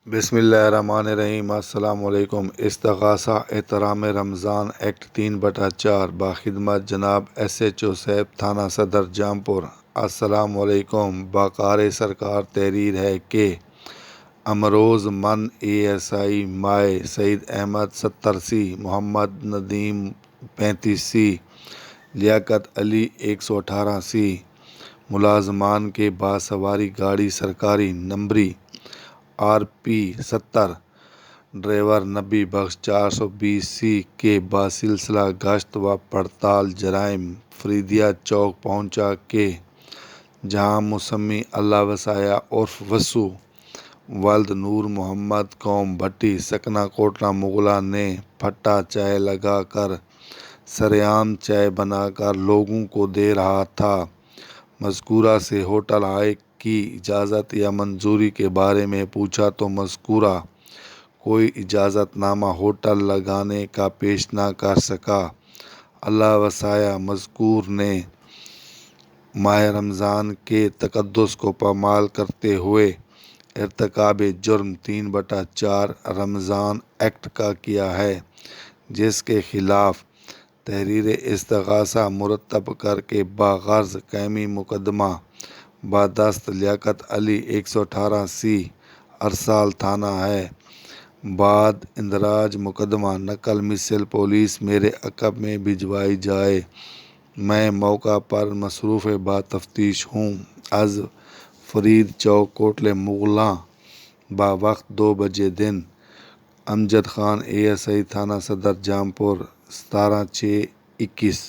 بسم اللہ الرحمن الرحیم۔ السلام علیکم۔ استغاثہ احترام رمضان ایکٹ 3/4 باخدمت جناب SHO صاحب، تھانہ صدر جامپور۔ السلام علیکم۔ باقار سرکار تحریر ہے کہ امروز من ASI مائع سعید احمد 70C، محمد ندیم 35C، لیاقت علی 118C ملازمان کے باسواری گاڑی سرکاری نمبری RP 70 ڈرائیور نبی بخش 420C کے باسلسلہ گشت و پڑتال جرائم فریدیہ چوک پہنچا کہ جہاں مسمی اللہ وسایہ عرف وسو ولد نور محمد قوم بھٹی سکنہ کوٹلہ مغلہ نے پھٹا چائے لگا کر سرعام چائے بنا کر لوگوں کو دے رہا تھا۔ مذکورہ سے ہوٹل ہائے کی اجازت یا منظوری کے بارے میں پوچھا تو مذکورہ کوئی اجازت نامہ ہوٹل لگانے کا پیش نہ کر سکا۔ اللہ وسایہ مذکور نے ماہ رمضان کے تقدس کو پامال کرتے ہوئے ارتکاب جرم 3/4 رمضان ایکٹ کا کیا ہے، جس کے خلاف تحریر استغاثہ مرتب کر کے باغرض قیمی مقدمہ بادست لیاقت علی 118C ارسال تھانہ ہے۔ بعد اندراج مقدمہ نقل مثل پولیس میرے عقب میں بھجوائی جائے۔ میں موقع پر مصروف تفتیش ہوں۔ از فرید چوک کوٹلہ مغلاں بوقت 2 بجے دن۔ امجد خان ASI تھانہ صدر جامپور 17/6/21۔